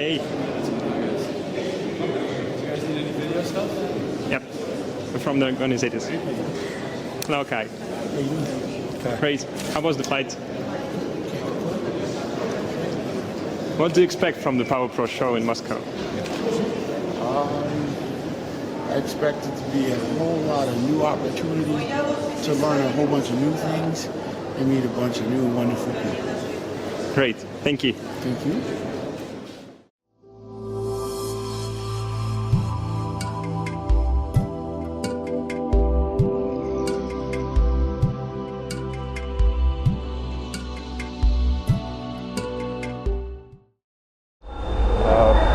Hey. You guys need any video stuff? Yep. We're from the organizers. Hello, Kai. Great. How was the flight? What do you expect from the PowerProShow in Moscow? I expect it to be a whole lot of new opportunity to learn a whole bunch of new things and meet a bunch of new wonderful people. Great. Thank you. Thank you.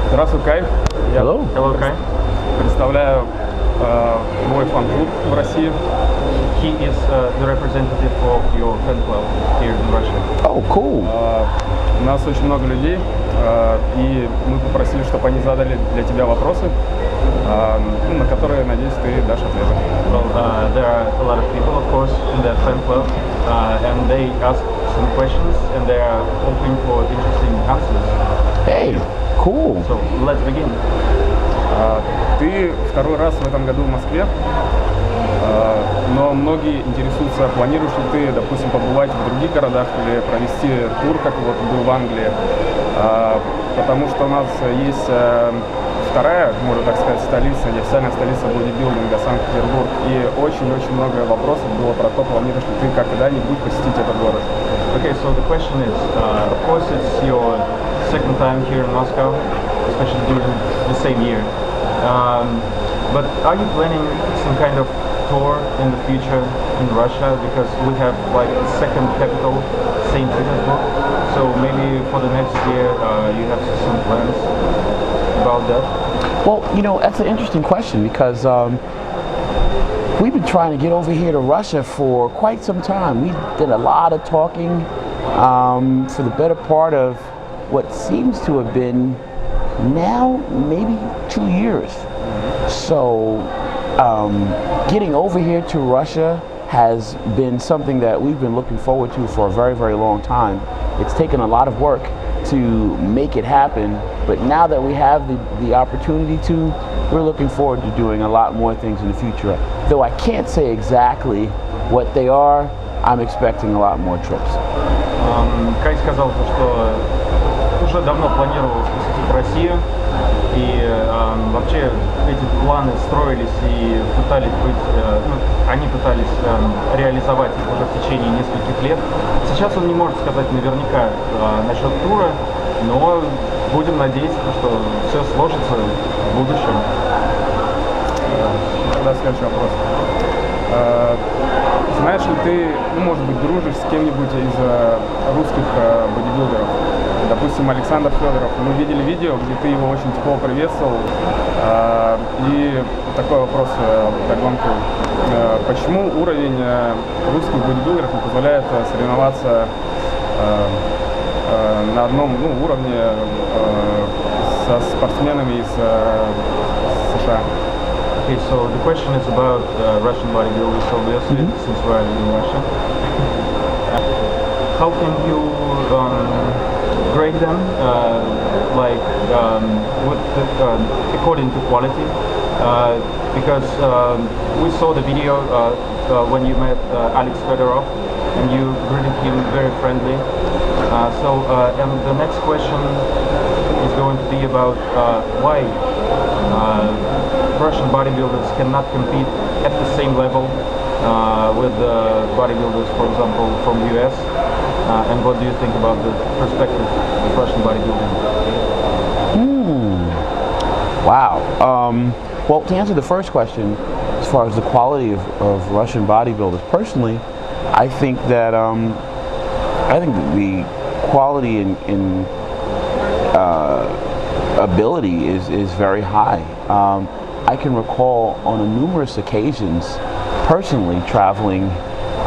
Здравствуй, Кай. Hello. Hello, Кай. Представляю мой фан-клуб в России. He is the representative of your fan club here in Russia. Oh, cool. У нас очень много людей, и мы попросили, чтобы они задали для тебя вопросы, на которые, надеюсь, ты дашь ответы. Well, there are a lot of people, of course, in the fan club, and they ask some questions, and they are hoping for interesting answers. Hey, cool. So let's begin. Ты второй раз в этом году в Москве, но многие интересуются, планируешь ли ты, допустим, побывать в других городах или провести тур, как вот был в Англии, потому что у нас есть вторая, можно так сказать, столица, неофициальная столица бодибилдинга, Санкт-Петербург, и очень-очень много вопросов было про то, планируешь ли ты когда-нибудь посетить этот город. Okay, so the question is, of course, it's your second time here in Moscow, especially during the same year. But are you planning some kind of tour in the future in Russia? Because we have like the second capital, St. Petersburg. So maybe for the next year you have some plans about that? Well, you know, that's an interesting question because we've been trying to get over here to Russia for quite some time. We did a lot of talking for the better part of what seems to have been now maybe 2 years. So getting over here to Russia has been something that we've been looking forward to for a very, very long time. It's taken a lot of work to make it happen, but now that we have the opportunity to, we're looking forward to doing a lot more things in the future. Though I can't say exactly what they are, I'm expecting a lot more trips. Кай сказал, что уже давно планировал посетить Россию, и вообще эти планы строились и пытались быть, они пытались реализовать их уже в течение нескольких лет. Сейчас он не может сказать наверняка насчет тура, но будем надеяться, что все сложится в будущем. Тогда следующий вопрос. Знаешь ли ты, может быть, дружишь с кем-нибудь из русских бодибилдеров? Допустим, Александр Федоров. Мы видели видео, где ты его очень тепло приветствовал. И такой вопрос вдогонку. Почему уровень русских бодибилдеров не позволяет соревноваться на одном уровне со спортсменами из США? Okay, so the question is about Russian bodybuilders, obviously, since we are in Russia. How can you grade them, according to quality? Because we saw the video when you met Alex Fedorov, and you greeted him very friendly. And the next question is going to be about why Russian bodybuilders cannot compete at the same level with bodybuilders, for example, from US. And what do you think about the perspective of Russian bodybuilding? Wow. Well, to answer the first question, as far as the quality of Russian bodybuilders, personally, I think that the quality in ability is very high. I can recall on numerous occasions, personally traveling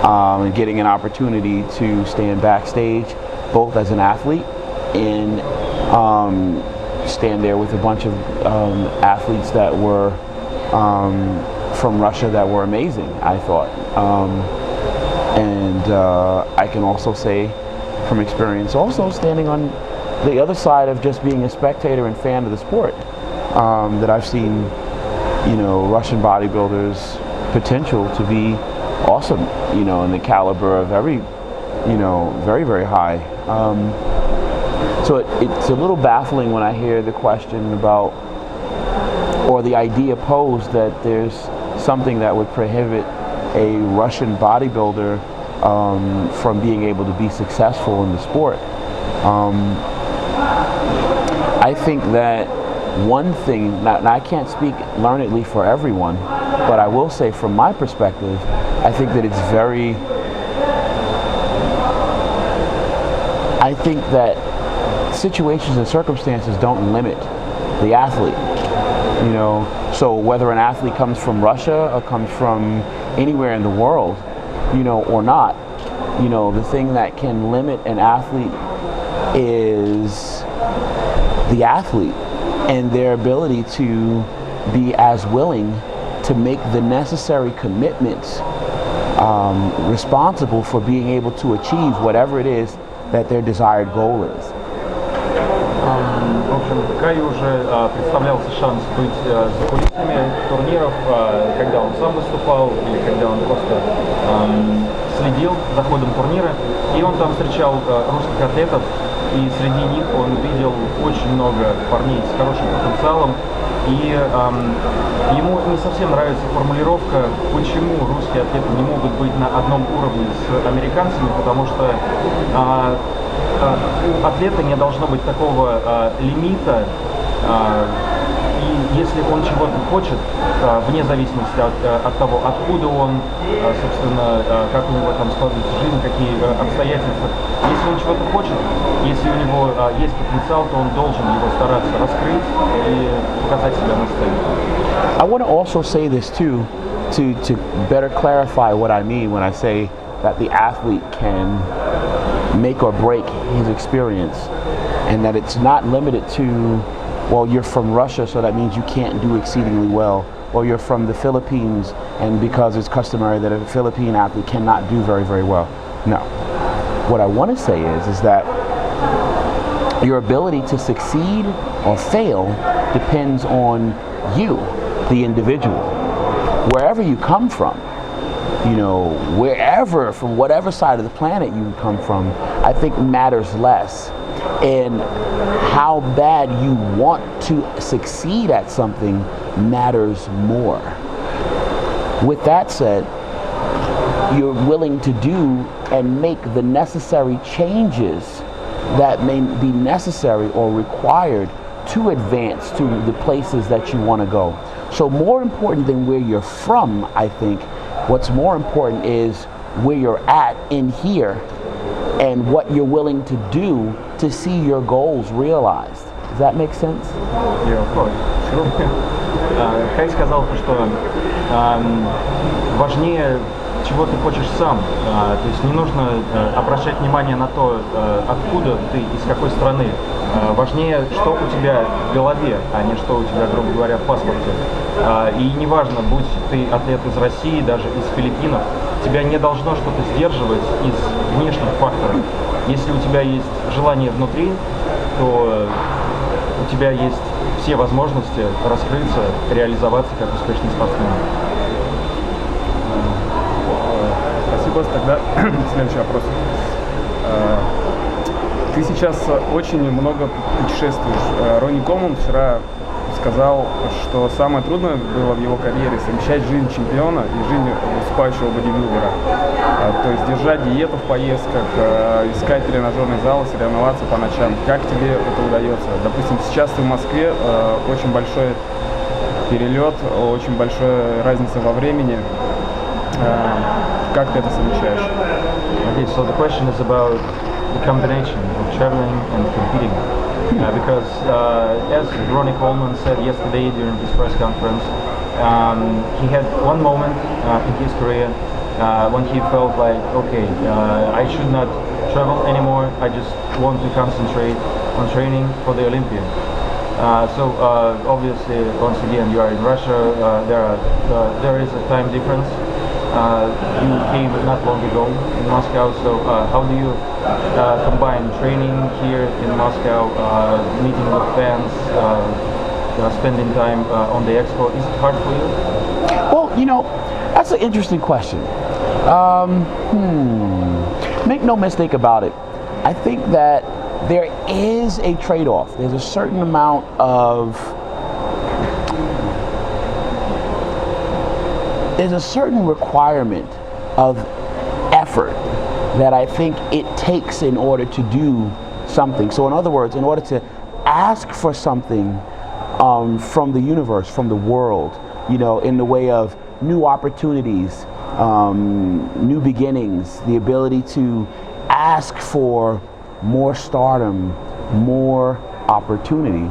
and getting an opportunity to stand backstage, both as an athlete and stand there with a bunch of athletes that were from Russia that were amazing, I thought. And I can also say from experience, also standing on the other side of just being a spectator and fan of the sport, that I've seen, Russian bodybuilders' potential to be awesome, in the caliber of very, very, very high. So it's a little baffling when I hear the question about, or the idea posed that there's something that would prohibit a Russian bodybuilder from being able to be successful in the sport. I think that one thing, now I can't speak learnedly for everyone, but I will say from my perspective, I think that I think that situations and circumstances don't limit the athlete. So whether an athlete comes from Russia or comes from anywhere in the world, or not, the thing that can limit an athlete is the athlete and their ability to be as willing to make the necessary commitments responsible for being able to achieve whatever it is that their desired goal is. В общем, Кай уже представлялся шанс быть за кулисами турниров, когда он сам выступал или когда он просто следил за ходом турнира. И он там встречал русских атлетов, и среди них он видел очень много парней с хорошим потенциалом. И ему не совсем нравится формулировка, почему русские атлеты не могут быть на одном уровне с американцами, потому что у атлета не должно быть такого лимита, и если он чего-то хочет, вне зависимости от того, откуда он, собственно, как у него там складывается жизнь, какие обстоятельства, если он чего-то хочет, если у него есть потенциал, то он должен его стараться раскрыть и показать себя на сцене. I want to also say this too, to better clarify what I mean when I say that the athlete can make or break his experience, and that it's not limited to, well, you're from Russia, so that means you can't do exceedingly well, or you're from the Philippines, and because it's customary that a Philippine athlete cannot do very, very well. No. What I want to say is that your ability to succeed or fail depends on you, the individual. Wherever you come from, wherever, from whatever side of the planet you come from, I think matters less. And how bad you want to succeed at something matters more. With that said, you're willing to do and make the necessary changes that may be necessary or required to advance to the places that you want to go. So more important than where you're from, I think, what's more important is where you're at in here and what you're willing to do to see your goals realized. Does that make sense? Yeah, of course. Sure. Кай сказал, что важнее, чего ты хочешь сам. То есть не нужно обращать внимание на то, откуда ты, из какой страны. Важнее, что у тебя в голове, а не что у тебя, грубо говоря, в паспорте. И неважно, будь ты атлет из России, даже из Филиппинов, тебя не должно что-то сдерживать из внешних факторов. Если у тебя есть желание внутри, то у тебя есть все возможности раскрыться, реализоваться как успешный спортсмен. Спасибо. Тогда следующий вопрос. Ты сейчас очень много путешествуешь. Ронни Коман вчера сказал, что самое трудное было в его карьере совмещать жизнь чемпиона и жизнь выступающего бодибилдера. То есть держать диету в поездках, искать тренажерный зал, соревноваться по ночам. Как тебе это удается? Допустим, сейчас ты в Москве, очень большой перелет, очень большая разница во времени. Как ты это совмещаешь? Okay, so the question is about the combination of traveling and competing. Because as Ronnie Coleman said yesterday during his press conference, he had one moment in his career when he felt like, okay, I should not travel anymore, I just want to concentrate on training for the Olympiad. So obviously, once again, you are in Russia, there is a time difference. You came not long ago in Moscow, so how do you combine training here in Moscow, meeting with fans, spending time on the expo? Is it hard for you? Well, you know, that's an interesting question. Make no mistake about it. I think that there is a trade-off. There's a certain amount of there's a certain requirement of effort that I think it takes in order to do something. So in other words, in order to ask for something from the universe, from the world, you know, in the way of new opportunities, new beginnings, the ability to ask for more stardom, more opportunity,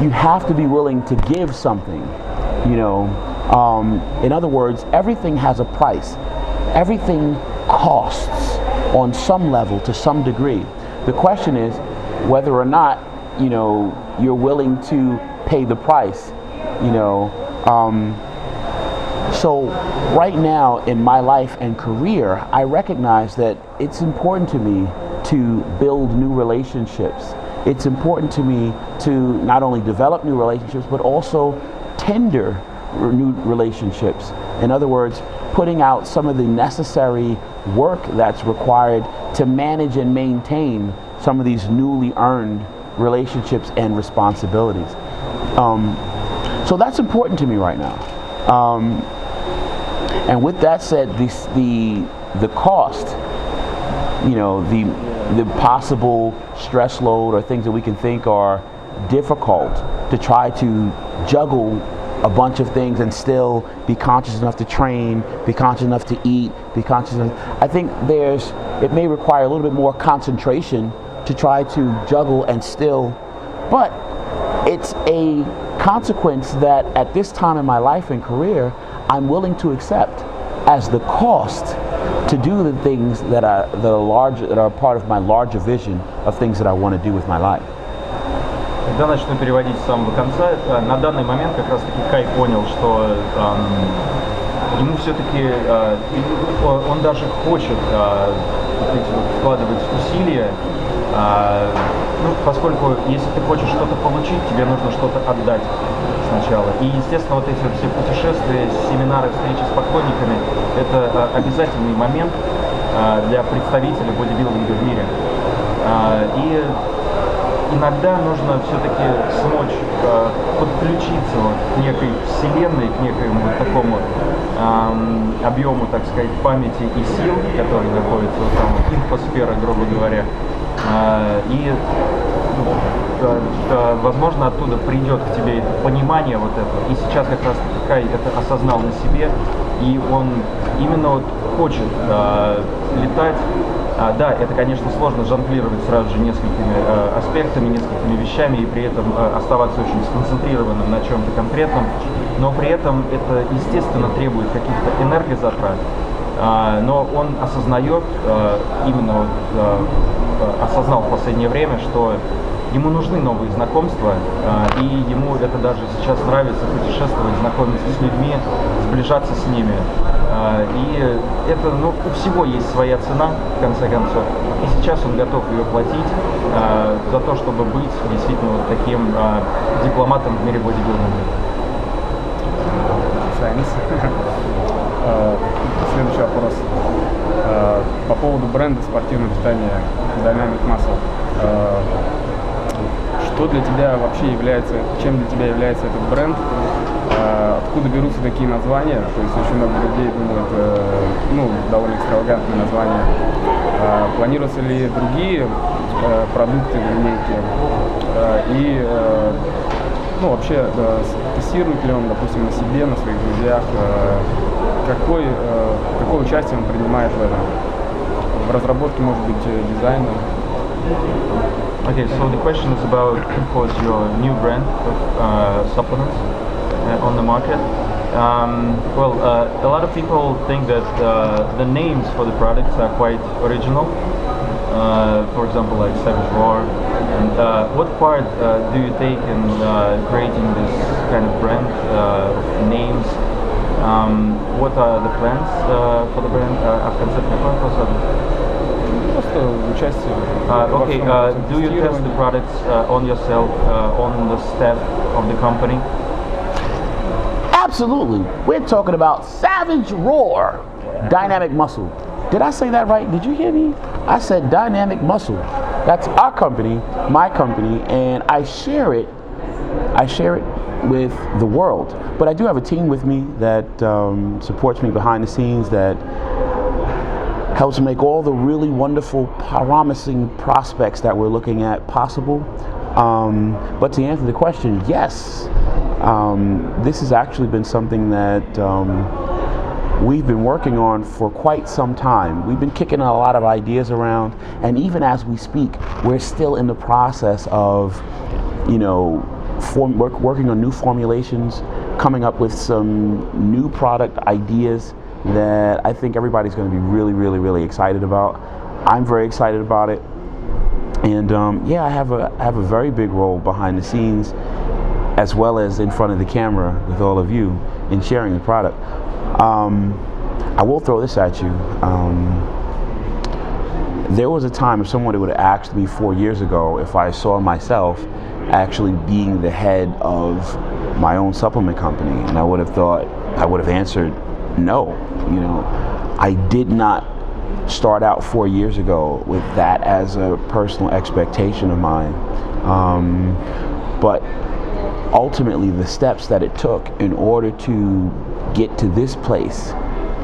you have to be willing to give something, you know. In other words, everything has a price. Everything costs on some level to some degree. The question is whether or not, you know, you're willing to pay the price, you know. So right now in my life and career, I recognize that it's important to me to build new relationships. It's important to me to not only develop new relationships, but also tender new relationships. In other words, putting out some of the necessary work that's required to manage and maintain some of these newly earned relationships and responsibilities. So that's important to me right now. And with that said, the cost, you know, the possible stress load or things that we can think are difficult to try to juggle a bunch of things and still be conscious enough to train, be conscious enough to eat, be conscious enough. I think it may require a little bit more concentration to try to juggle and still, but it's a consequence that at this time in my life and career, I'm willing to accept as the cost to do the things that are part of my larger vision of things that I want to do with my life. Когда начну переводить с самого конца, на данный момент как раз таки Кай понял, что ему все-таки, он даже хочет вкладывать усилия, ну, поскольку если ты хочешь что-то получить, тебе нужно что-то отдать сначала. И, естественно, вот эти вот все путешествия, семинары, встречи с поклонниками – это обязательный момент для представителя бодибилдинга в мире. И иногда нужно все-таки смочь подключиться вот к некой вселенной, к некоему вот такому объему, так сказать, памяти и сил, которые находятся вот там, инфосфера, грубо говоря. И возможно, оттуда придет к тебе понимание вот этого. И сейчас как раз Кай это осознал на себе, и он именно вот хочет летать. Да, это, конечно, сложно жонглировать сразу же несколькими аспектами, несколькими вещами и при этом оставаться очень сконцентрированным на чем-то конкретном, но при этом это, естественно, требует каких-то энергозатрат, но он осознает, именно осознал в последнее время, что ему нужны новые знакомства, и ему это даже сейчас нравится путешествовать, знакомиться с людьми, сближаться с ними. И это, ну, у всего есть своя цена, в конце концов. И сейчас он готов ее платить за то, чтобы быть действительно вот таким дипломатом в мире бодибилдинга. Следующий вопрос. По поводу бренда спортивного питания Dynamic Muscle. Что для тебя вообще является, чем для тебя является этот бренд? Откуда берутся такие названия? То есть очень много людей думают, ну, довольно экстравагантные названия. Планируются ли другие продукты в линейке? И ну, вообще тестирует ли он, допустим, на себе, на своих друзьях? Какое участие он принимает в этом? В разработке, может быть, дизайна? Okay, so the question is about, of course, your new brand of supplements on the market. A lot of people think that the names for the products are quite original. For example, like Savage Roar. And what part do you take in creating this kind of brand of names? What are the plans for the brand? В конце какой вопрос? просто участие. Okay, do you test the products on yourself, on the staff of the company? Absolutely. We're talking about Savage Roar, Dynamic Muscle. Did I say that right? Did you hear me? I said Dynamic Muscle. That's our company, my company, and I share it with the world. But I do have a team with me that supports me behind the scenes, that helps make all the really wonderful, promising prospects that we're looking at possible. But to answer the question, yes, this has actually been something that we've been working on for quite some time. We've been kicking a lot of ideas around, and even as we speak, we're still in the process of, working on new formulations, coming up with some new product ideas that I think everybody's going to be really, really, really excited about. I'm very excited about it, and yeah, I have a very big role behind the scenes, as well as in front of the camera with all of you in sharing the product. I will throw this at you. There was a time if someone would have asked me 4 years ago if I saw myself actually being the head of my own supplement company, and I would have answered no. I did not start out 4 years ago with that as a personal expectation of mine. But ultimately, the steps that it took in order to get to this place,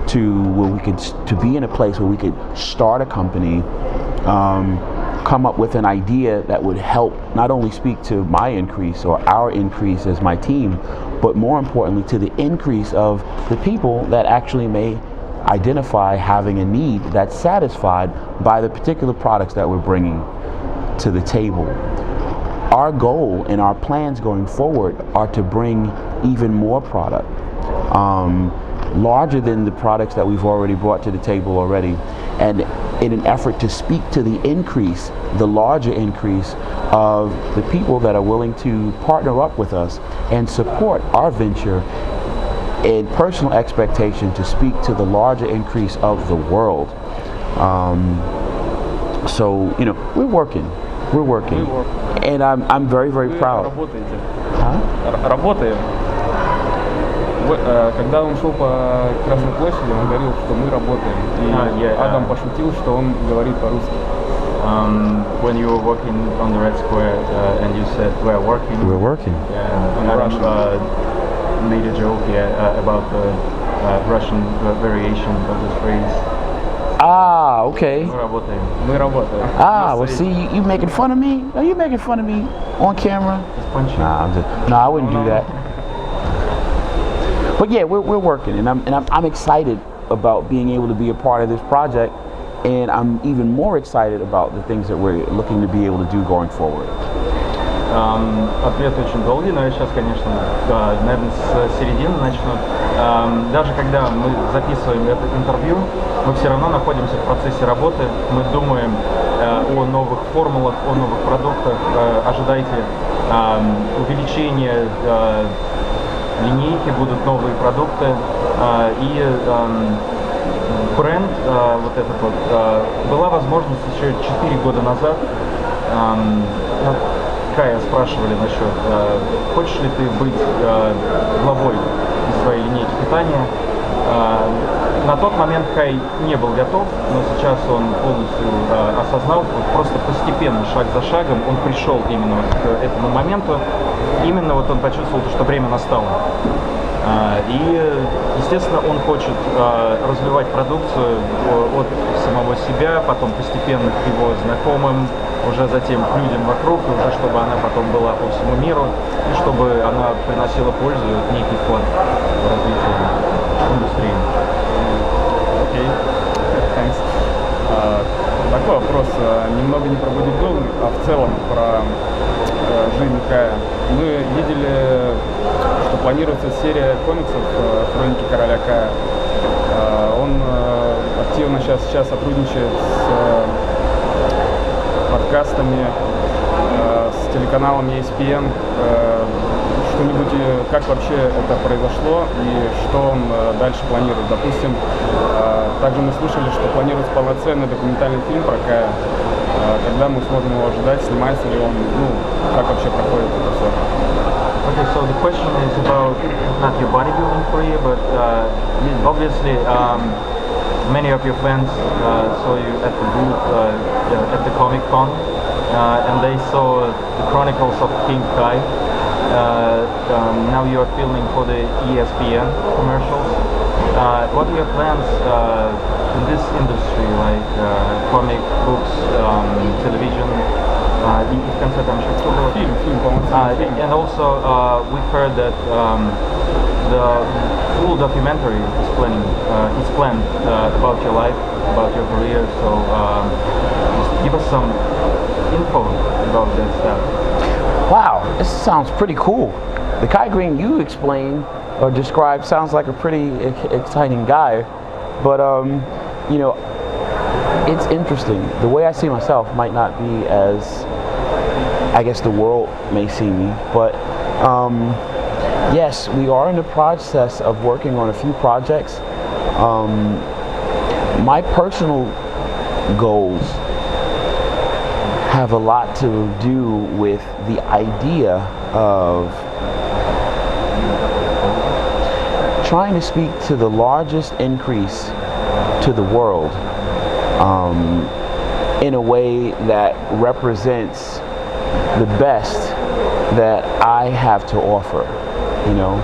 to be in a place where we could start a company, come up with an idea that would help not only speak to my increase or our increase as my team, but more importantly to the increase of the people that actually may identify having a need that's satisfied by the particular products that we're bringing to the table. Our goal and our plans going forward are to bring even more product, larger than the products that we've already brought to the table already, and in an effort to speak to the increase, the larger increase of the people that are willing to partner up with us and support our venture, and personal expectation to speak to the larger increase of the world. So we're working, and I'm very, very proud. Работаем. Когда он шел по Красной площади, он говорил, что мы работаем. И Адам пошутил, что он говорит по-русски. When you were walking on the Red Square and you said we're working. We're working. Yeah, and Adam made a joke about the Russian variation of this phrase. Ah, okay. Мы работаем. Ah, well, see, you making fun of me? Are you making fun of me on camera? Nah, I wouldn't do that. But yeah, we're working, and I'm excited about being able to be a part of this project, and I'm even more excited about the things that we're looking to be able to do going forward. Ответ очень долгий, но я сейчас, конечно, наверное, с середины начну. Даже когда мы записываем это интервью, мы все равно находимся в процессе работы. Мы думаем о новых формулах, о новых продуктах. Ожидайте увеличения линейки, будут новые продукты. И бренд, вот этот вот, была возможность еще 4 года назад. Кая спрашивали насчет, хочешь ли ты быть главой своей линейки питания. На тот момент Кай не был готов, но сейчас он полностью осознал, просто постепенно, шаг за шагом, он пришел именно к этому моменту. Именно вот он почувствовал, что время настало. И, естественно, он хочет развивать продукцию от самого себя, потом постепенно к его знакомым, уже затем к людям вокруг, и уже чтобы она потом была по всему миру, и чтобы она приносила пользу и некий вклад в развитие индустрии. Окей, thanks. Такой вопрос, немного не про бодибилдинг, а в целом про жизнь Кая. Мы видели, что планируется серия комиксов «Хроники короля Кая». Он активно сейчас сотрудничает с подкастами, с телеканалом ESPN. что-нибудь, как вообще это произошло и что он дальше планирует. Допустим, также мы слышали, что планируется полноценный документальный фильм про Кая. Когда мы сможем его ожидать, снимается ли он, как вообще проходит это все. Okay, so the question is about not your bodybuilding career, but obviously many of your fans saw you at the booth at the Comic Con, and they saw the Chronicles of King Kai. Now you are filming for the ESPN commercials. What are your plans in this industry, like comic books, television? В конце там еще кто был? Фильм полноценный фильм. And also we've heard that the full documentary is planned about your life, about your career. So just give us some info about that stuff. Wow, this sounds pretty cool. The Kai Green you explained or described sounds like a pretty exciting guy, but you know, it's interesting. The way I see myself might not be as, I guess, the world may see me, but yes, we are in the process of working on a few projects. My personal goals have a lot to do with the idea of trying to speak to the largest increase to the world in a way that represents the best that I have to offer. You know,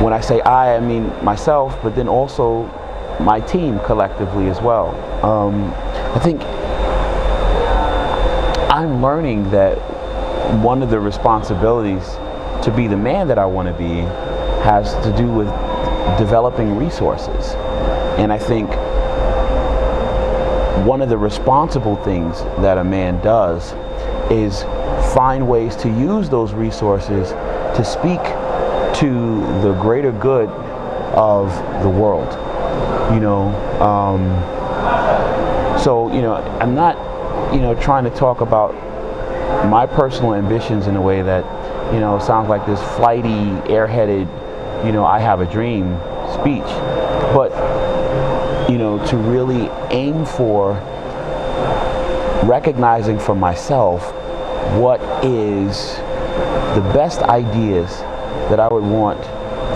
when I say I mean myself, but then also my team collectively as well. I think I'm learning that one of the responsibilities to be the man that I want to be has to do with developing resources. And I think one of the responsible things that a man does is find ways to use those resources to speak to the greater good of the world. You know, so, you know, I'm not, you know, trying to talk about my personal ambitions in a way that, you know, sounds like this flighty, airheaded, you know, I have a dream speech, but, you know, to really aim for recognizing for myself what is the best ideas that I would want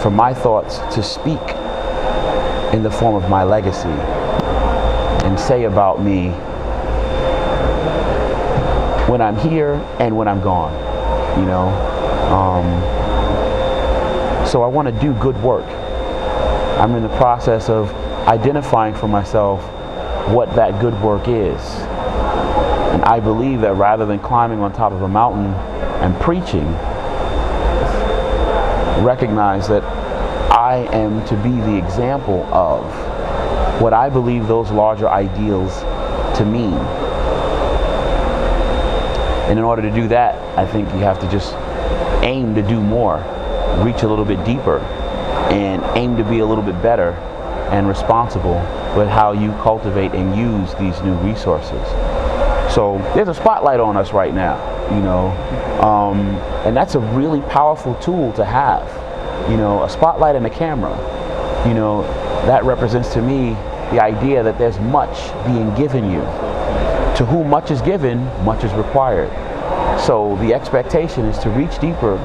for my thoughts to speak in the form of my legacy and say about me when I'm here and when I'm gone, you know. So I want to do good work. I'm in the process of identifying for myself what that good work is. And I believe that rather than climbing on top of a mountain and preaching, recognize that I am to be the example of what I believe those larger ideals to mean. And in order to do that, I think you have to just aim to do more, reach a little bit deeper, and aim to be a little bit better and responsible with how you cultivate and use these new resources. So there's a spotlight on us right now, you know, and that's a really powerful tool to have. You know, a spotlight and a camera, you know, that represents to me the idea that there's much being given you. To whom much is given, much is required. So the expectation is to reach deeper,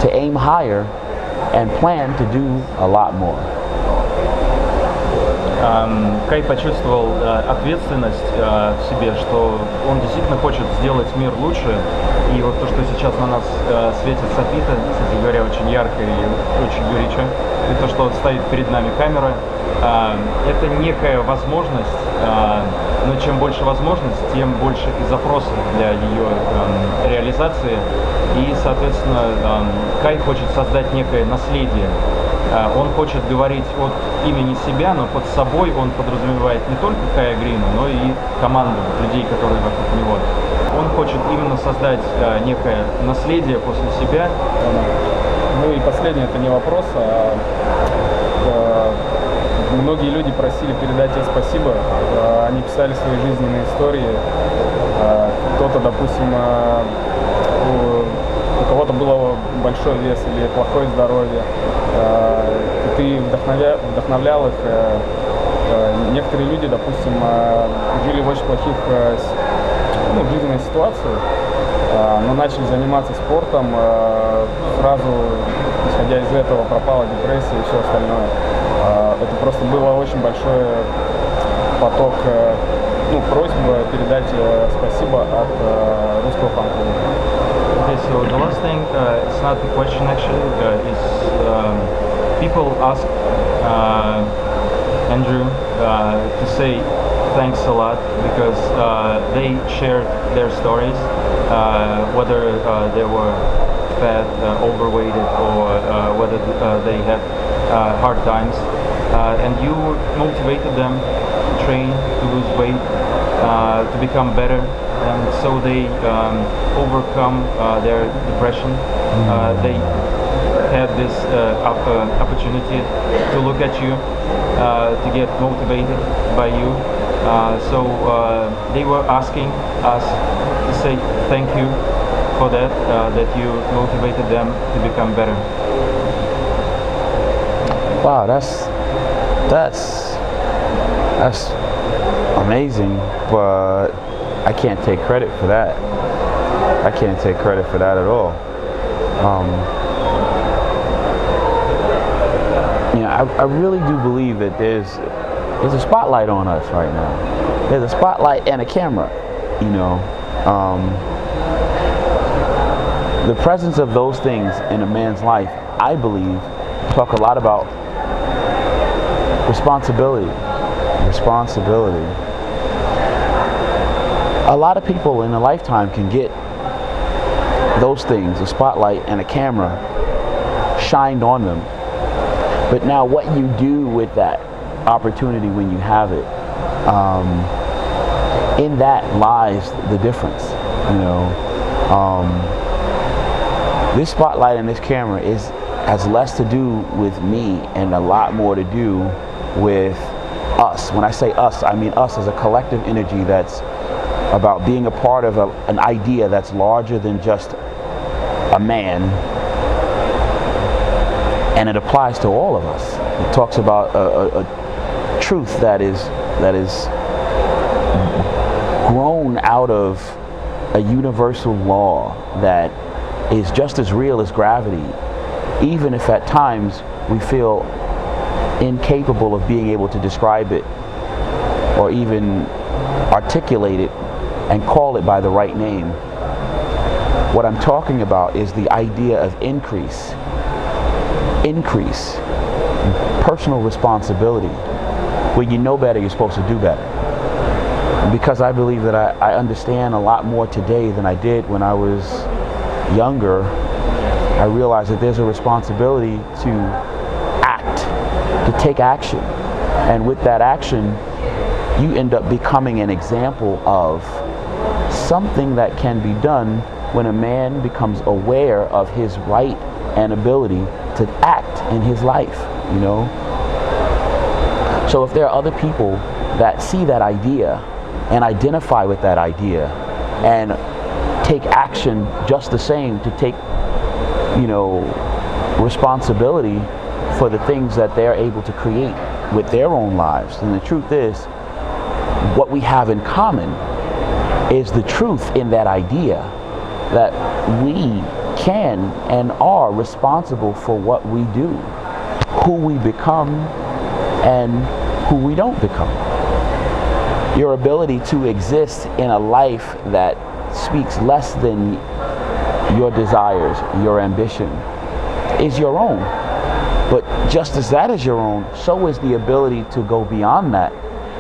to aim higher, and plan to do a lot more. Кай почувствовал ответственность в себе, что он действительно хочет сделать мир лучше. И вот то, что сейчас на нас светит софиты, кстати говоря, очень ярко и очень горячо, и то, что стоит перед нами камера, это некая возможность, но чем больше возможностей, тем больше и запросов для ее реализации. И, соответственно, Кай хочет создать некое наследие. Он хочет говорить от имени себя, но под собой он подразумевает не только Кая Грина, но и команду людей, которые вокруг него. Он хочет именно создать некое наследие после себя. Ну и последнее, это не вопрос, многие люди просили передать ей спасибо. Они писали свои жизненные истории. Кто-то, допустим, у кого-то было большой вес или плохое здоровье, и ты вдохновлял их. Некоторые люди, допустим, жили в очень плохих жизненной ситуации, но начали заниматься спортом, сразу, исходя из этого, пропала депрессия и все остальное. Это просто было очень большой поток, просьба передать спасибо от русского фан-клуба. Okay, so the last thing, it's not the question actually, is people ask Andrew to say thanks a lot because they shared their stories, whether they were fat, overweighted, or whether they had hard times, and you motivated them to train, to lose weight, to become better, and so they overcome their depression. They had this opportunity to look at you, to get motivated by you. So they were asking us to say thank you for that, that you motivated them to become better. Wow, that's amazing, but I can't take credit for that. I can't take credit for that at all. I really do believe that there's a spotlight on us right now. There's a spotlight and a camera, The presence of those things in a man's life, I believe, talk a lot about responsibility. A lot of people in a lifetime can get those things, a spotlight and a camera, shined on them. But now what you do with that opportunity when you have it, in that lies the difference, This spotlight and this camera has less to do with me and a lot more to do with us. When I say us, I mean us as a collective energy that's about being a part of an idea that's larger than just a man. And it applies to all of us. It talks about a truth that is grown out of a universal law that is just as real as gravity, even if at times we feel incapable of being able to describe it or even articulate it and call it by the right name. What I'm talking about is the idea of increase, personal responsibility. When you know better, you're supposed to do better. And because I believe that I understand a lot more today than I did when I was younger, I realize that there's a responsibility to act, to take action. And with that action, you end up becoming an example of something that can be done when a man becomes aware of his right and ability to act in his life, So if there are other people that see that idea and identify with that idea and take action just the same to take, responsibility for the things that they're able to create with their own lives, and the truth is, what we have in common is the truth in that idea that we can and are responsible for what we do, who we become, and who we don't become. Your ability to exist in a life that speaks less than your desires, your ambition, is your own. But just as that is your own, so is the ability to go beyond that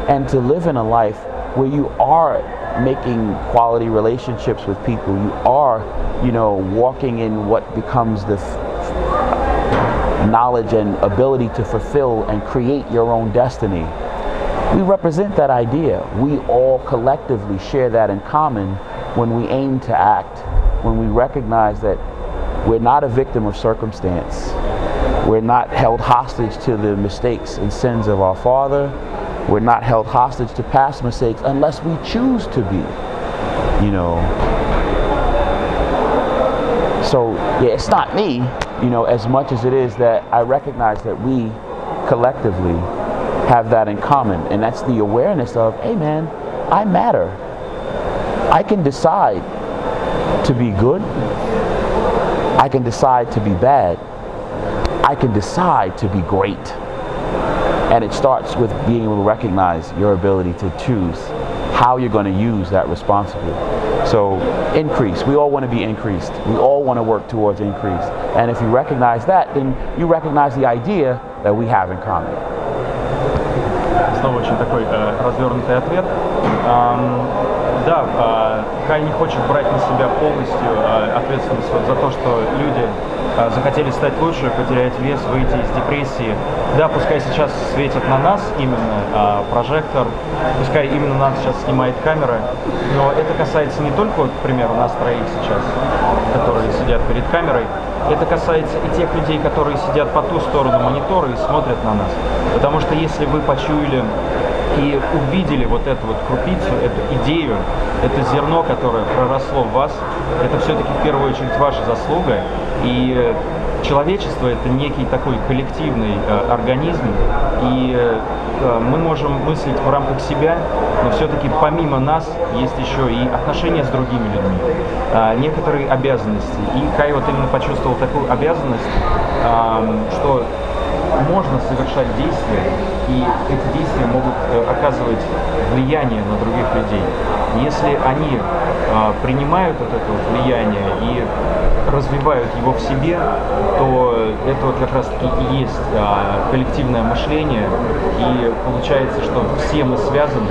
and to live in a life where you are making quality relationships with people. You are, walking in what becomes the knowledge and ability to fulfill and create your own destiny. We represent that idea. We all collectively share that in common when we aim to act, when we recognize that we're not a victim of circumstance. We're not held hostage to the mistakes and sins of our father. We're not held hostage to past mistakes unless we choose to be, So yeah, it's not me, as much as it is that I recognize that we collectively have that in common, and that's the awareness of, hey man, I matter. I can decide to be good. I can decide to be bad. I can decide to be great. And it starts with being able to recognize your ability to choose how you're going to use that responsibly. So increase. We all want to be increased. We all want to work towards increase. And if you recognize that, then you recognize the idea that we have in common. Снова очень такой развернутый ответ. Да, Кай не хочет брать на себя полностью ответственность за то, что люди захотели стать лучше, потерять вес, выйти из депрессии. Да, пускай сейчас светит на нас именно прожектор, пускай именно нас сейчас снимает камера, но это касается не только, к примеру, нас троих сейчас, которые сидят перед камерой, это касается и тех людей, которые сидят по ту сторону монитора и смотрят на нас. Потому что если вы почуяли и увидели вот эту вот крупицу, эту идею, это зерно, которое проросло в вас, это все-таки в первую очередь ваша заслуга. И человечество — это некий такой коллективный организм, и мы можем мыслить в рамках себя, но все-таки помимо нас есть еще и отношения с другими людьми, некоторые обязанности. И Кай вот именно почувствовал такую обязанность, что можно совершать действия, и эти действия могут оказывать влияние на других людей. Если они принимают вот это вот влияние и развивают его в себе, то это вот как раз и есть коллективное мышление, и получается, что все мы связаны,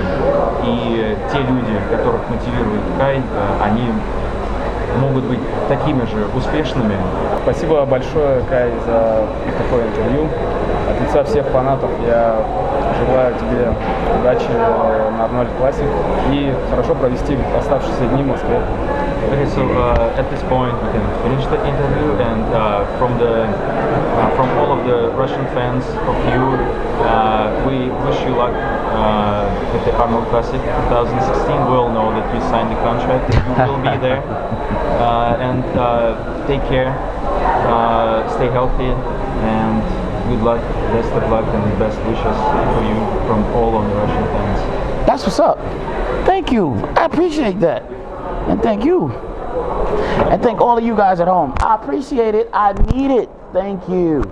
и те люди, которых мотивирует Кай, они могут быть такими же успешными. Спасибо большое, Кай, за такое интервью. От лица всех фанатов я желаю тебе удачи на Арнольд Классик и хорошо провести оставшиеся дни в Москве. Okay, so at this point we can finish the interview, and from all of the Russian fans of you, we wish you luck with the Arnold Classic 2016. We all know that you signed the contract, you will be there, and take care, stay healthy, and good luck, best of luck, and best wishes for you from all of the Russian fans. That's what's up. Thank you. I appreciate that. And thank you. And thank all of you guys at home. I appreciate it. I need it. Thank you.